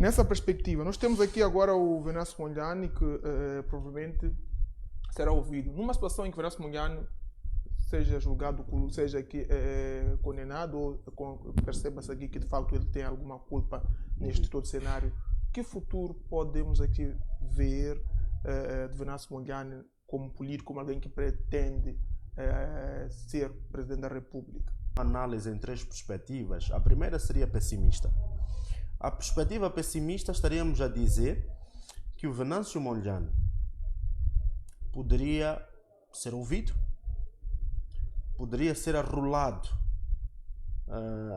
Nessa perspectiva, nós temos aqui agora o Venâncio Mondlane, que provavelmente será ouvido. Numa situação em que Venâncio Mondlane seja julgado, seja aqui, condenado, ou perceba-se aqui que de facto ele tem alguma culpa neste todo cenário, que futuro podemos aqui ver de Venâncio Mondlane como político, como alguém que pretende ser presidente da República? Análise em três perspectivas. A primeira seria pessimista. A perspectiva pessimista, estaríamos a dizer que o Venâncio Mondlane poderia ser ouvido, poderia ser arrolado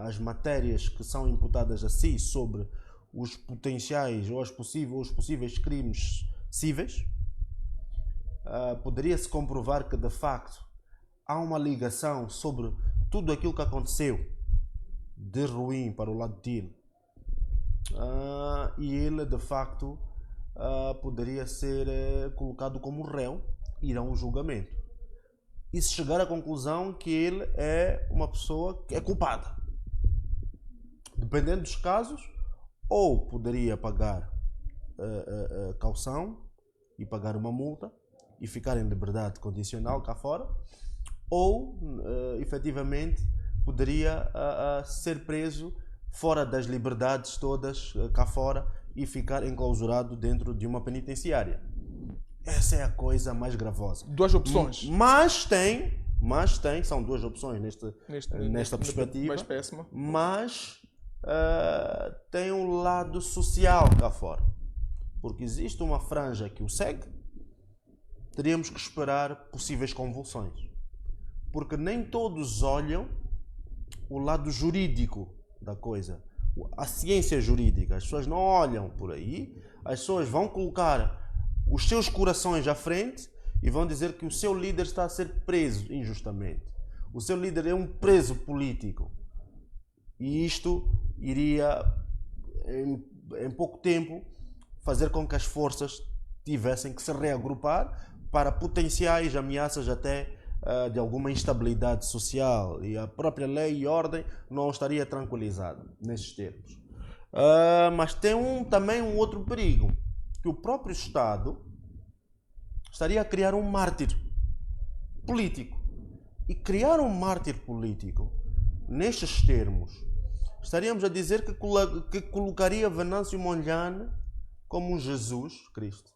as matérias que são imputadas a si sobre os potenciais ou os possíveis crimes cíveis. Poderia-se comprovar que, de facto, há uma ligação sobre tudo aquilo que aconteceu de ruim para o lado dele. E ele, de facto, poderia ser colocado como réu e ir a um julgamento. E se chegar à conclusão que ele é uma pessoa que é culpada. Dependendo dos casos, ou poderia pagar caução e pagar uma multa e ficar em liberdade condicional cá fora, ou efetivamente poderia ser preso fora das liberdades todas cá fora e ficar enclausurado dentro de uma penitenciária. Essa é a coisa mais gravosa. Duas opções. Mas são duas opções nesta perspectiva, mais péssima. mas tem um lado social cá fora. Porque existe uma franja que o segue, teríamos que esperar possíveis convulsões. Porque nem todos olham o lado jurídico da coisa, a ciência jurídica. As pessoas não olham por aí, as pessoas vão colocar os seus corações à frente e vão dizer que o seu líder está a ser preso injustamente. O seu líder é um preso político. E isto iria, em pouco tempo, fazer com que as forças tivessem que se reagrupar para potenciais ameaças até de alguma instabilidade social, e a própria lei e ordem não estaria tranquilizada nesses termos. Mas tem também um outro perigo, que o próprio Estado estaria a criar um mártir político. E criar um mártir político, nestes termos, estaríamos a dizer que colocaria Venâncio Mondlane como um Jesus Cristo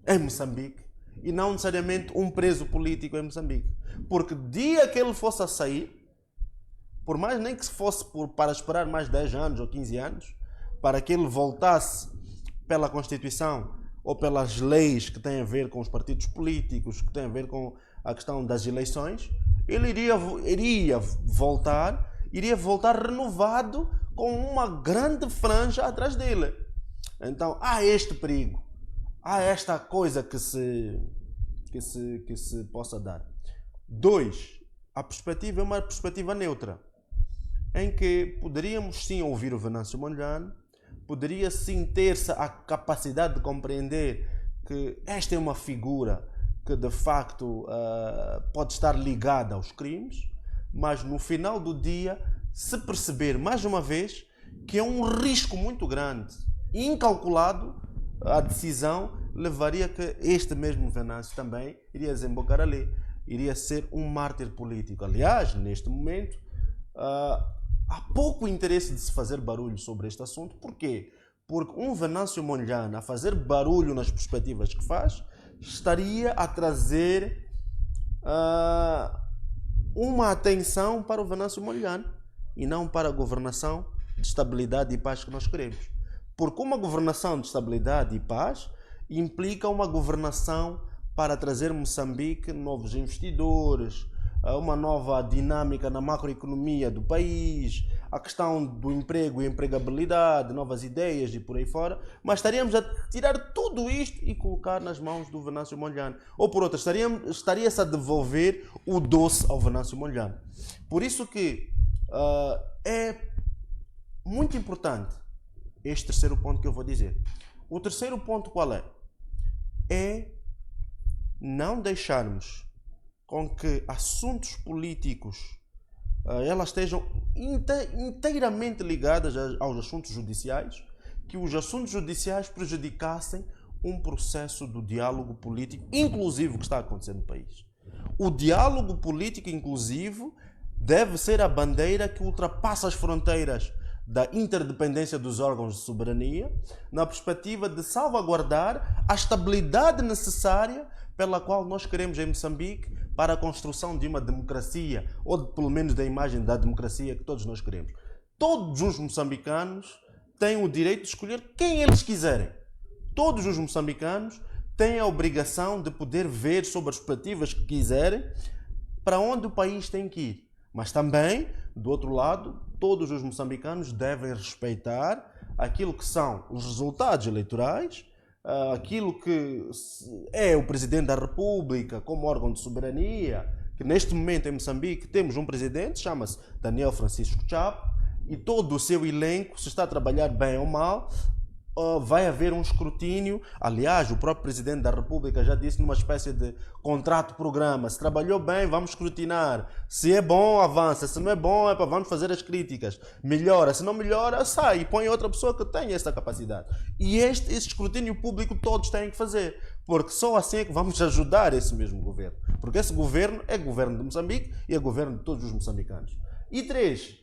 em Moçambique, e não necessariamente um preso político em Moçambique. Porque dia que ele fosse a sair, por mais nem que fosse para esperar mais 10 anos ou 15 anos, para que ele voltasse pela Constituição ou pelas leis que têm a ver com os partidos políticos, que têm a ver com a questão das eleições, ele iria voltar renovado com uma grande franja atrás dele. Então há este perigo. Há esta coisa que se possa dar. 2. A perspectiva é uma perspectiva neutra, em que poderíamos sim ouvir o Venâncio Mondlane, poderia sim ter-se a capacidade de compreender que esta é uma figura que de facto pode estar ligada aos crimes, mas no final do dia se perceber mais uma vez que é um risco muito grande, incalculado. A decisão levaria que este mesmo Venâncio também iria desembocar ali, iria ser um mártir político. Aliás, neste momento, há pouco interesse de se fazer barulho sobre este assunto. Porquê? Porque um Venâncio Mondlane a fazer barulho nas perspectivas que faz, estaria a trazer uma atenção para o Venâncio Mondlane e não para a governação de estabilidade e paz que nós queremos. Porque uma governação de estabilidade e paz implica uma governação para trazer Moçambique novos investidores, uma nova dinâmica na macroeconomia do país, a questão do emprego e empregabilidade, novas ideias e por aí fora. Mas estaríamos a tirar tudo isto e colocar nas mãos do Venâncio Mondlane. Ou por outra, estaria-se a devolver o doce ao Venâncio Mondlane. Por isso que é muito importante este terceiro ponto que eu vou dizer. O terceiro ponto qual é? É não deixarmos com que assuntos políticos elas estejam inteiramente ligadas aos assuntos judiciais, que os assuntos judiciais prejudicassem um processo do diálogo político inclusivo que está acontecendo no país. O diálogo político inclusivo deve ser a bandeira que ultrapassa as fronteiras da interdependência dos órgãos de soberania, na perspectiva de salvaguardar a estabilidade necessária pela qual nós queremos em Moçambique para a construção de uma democracia, ou pelo menos da imagem da democracia que todos nós queremos. Todos os moçambicanos têm o direito de escolher quem eles quiserem. Todos os moçambicanos têm a obrigação de poder ver sobre as perspectivas que quiserem para onde o país tem que ir. Mas também, do outro lado, todos os moçambicanos devem respeitar aquilo que são os resultados eleitorais, aquilo que é o Presidente da República como órgão de soberania, que neste momento em Moçambique temos um presidente, chama-se Daniel Francisco Chapo, e todo o seu elenco, se está a trabalhar bem ou mal, vai haver um escrutínio. Aliás, o próprio Presidente da República já disse numa espécie de contrato-programa: se trabalhou bem, vamos escrutinar. Se é bom, avança. Se não é bom, vamos fazer as críticas. Melhora. Se não melhora, sai e põe outra pessoa que tenha essa capacidade. E esse escrutínio público todos têm que fazer, porque só assim é que vamos ajudar esse mesmo governo. Porque esse governo é governo de Moçambique e é governo de todos os moçambicanos. E 3,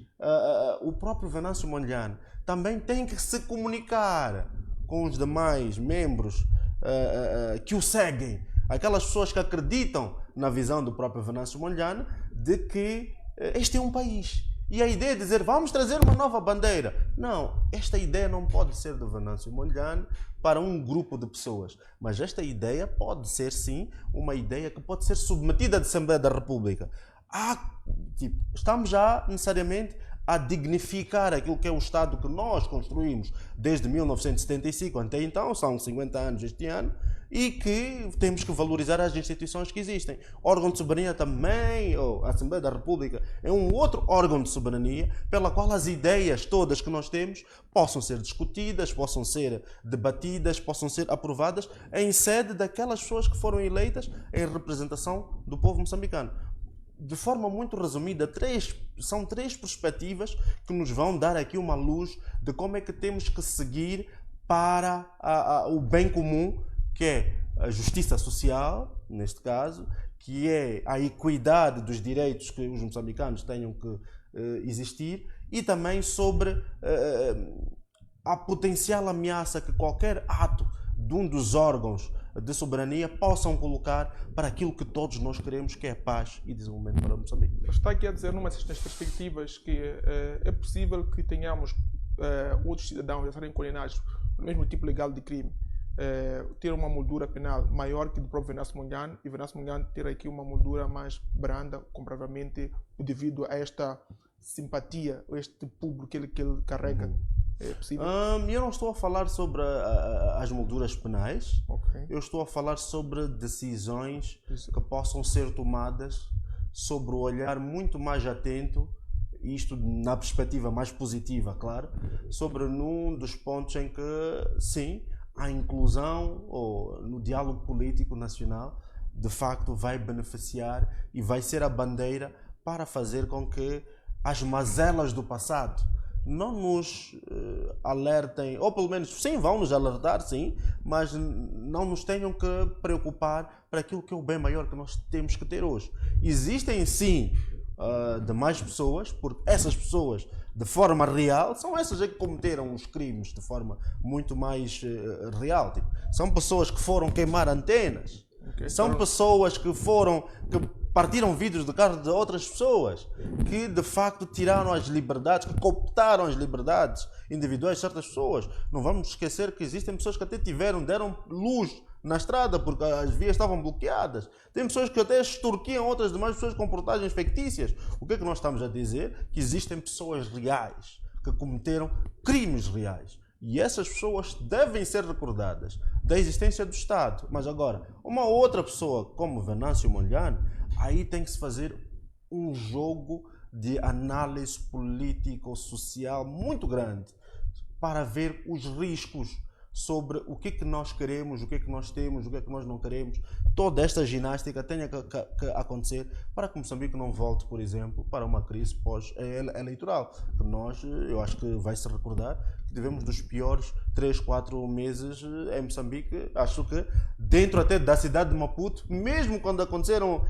o próprio Venâncio Mondlane também tem que se comunicar com os demais membros que o seguem, aquelas pessoas que acreditam na visão do próprio Venâncio Mondlane de que este é um país. E a ideia de dizer vamos trazer uma nova bandeira. Não, esta ideia não pode ser do Venâncio Mondlane para um grupo de pessoas. Mas esta ideia pode ser sim uma ideia que pode ser submetida à Assembleia da República. Estamos já necessariamente a dignificar aquilo que é o Estado que nós construímos desde 1975 até então, são 50 anos este ano, e que temos que valorizar as instituições que existem. O órgão de soberania também, a Assembleia da República, é um outro órgão de soberania pela qual as ideias todas que nós temos possam ser discutidas, possam ser debatidas, possam ser aprovadas em sede daquelas pessoas que foram eleitas em representação do povo moçambicano. De forma muito resumida, são 3 perspectivas que nos vão dar aqui uma luz de como é que temos que seguir para o bem comum, que é a justiça social, neste caso, que é a equidade dos direitos que os moçambicanos tenham que existir, e também sobre a potencial ameaça que qualquer ato de um dos órgãos de soberania possam colocar para aquilo que todos nós queremos, que é paz e desenvolvimento para Moçambique. Está aqui a dizer, numa destas perspectivas, que é possível que tenhamos outros cidadãos a serem condenados pelo mesmo tipo legal de crime, ter uma moldura penal maior que do próprio Venâncio Mondlane, e Venâncio Mondlane ter aqui uma moldura mais branda, comparavelmente devido a esta simpatia, este público que ele carrega. É possível? Eu não estou a falar sobre as molduras penais. Okay. Eu estou a falar sobre decisões que possam ser tomadas sobre o olhar muito mais atento, isto na perspectiva mais positiva, claro, sobre num dos pontos em que, sim, a inclusão ou no diálogo político nacional de facto vai beneficiar e vai ser a bandeira para fazer com que as mazelas do passado não nos alertem, ou pelo menos, sim, vão nos alertar, sim, mas não nos tenham que preocupar para aquilo que é o bem maior que nós temos que ter hoje. Existem, sim, demais pessoas, porque essas pessoas, de forma real, são essas que cometeram os crimes de forma muito mais real. Tipo, são pessoas que foram queimar antenas, são pessoas que partiram vidros de carro de outras pessoas, que de facto tiraram as liberdades, que cooptaram as liberdades individuais de certas pessoas. Não vamos esquecer que existem pessoas que até deram luz na estrada porque as vias estavam bloqueadas. Tem pessoas que até extorquiam outras demais pessoas com portagens fictícias. O que é que nós estamos a dizer? Que existem pessoas reais que cometeram crimes reais. E essas pessoas devem ser recordadas da existência do Estado. Mas agora, uma outra pessoa como Venâncio Mondlane, aí tem que se fazer um jogo de análise político-social muito grande para ver os riscos sobre o que é que nós queremos, o que é que nós temos, o que é que nós não queremos. Toda esta ginástica tenha que acontecer para que Moçambique não volte, por exemplo, para uma crise pós-eleitoral. Eu acho que vai se recordar que tivemos dos piores 3, 4 meses em Moçambique. Acho que dentro até da cidade de Maputo, mesmo quando aconteceram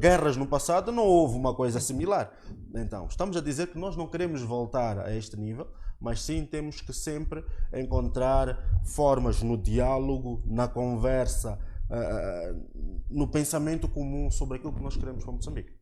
guerras no passado, não houve uma coisa similar. Então, estamos a dizer que nós não queremos voltar a este nível, mas sim temos que sempre encontrar formas no diálogo, na conversa, no pensamento comum sobre aquilo que nós queremos para Moçambique.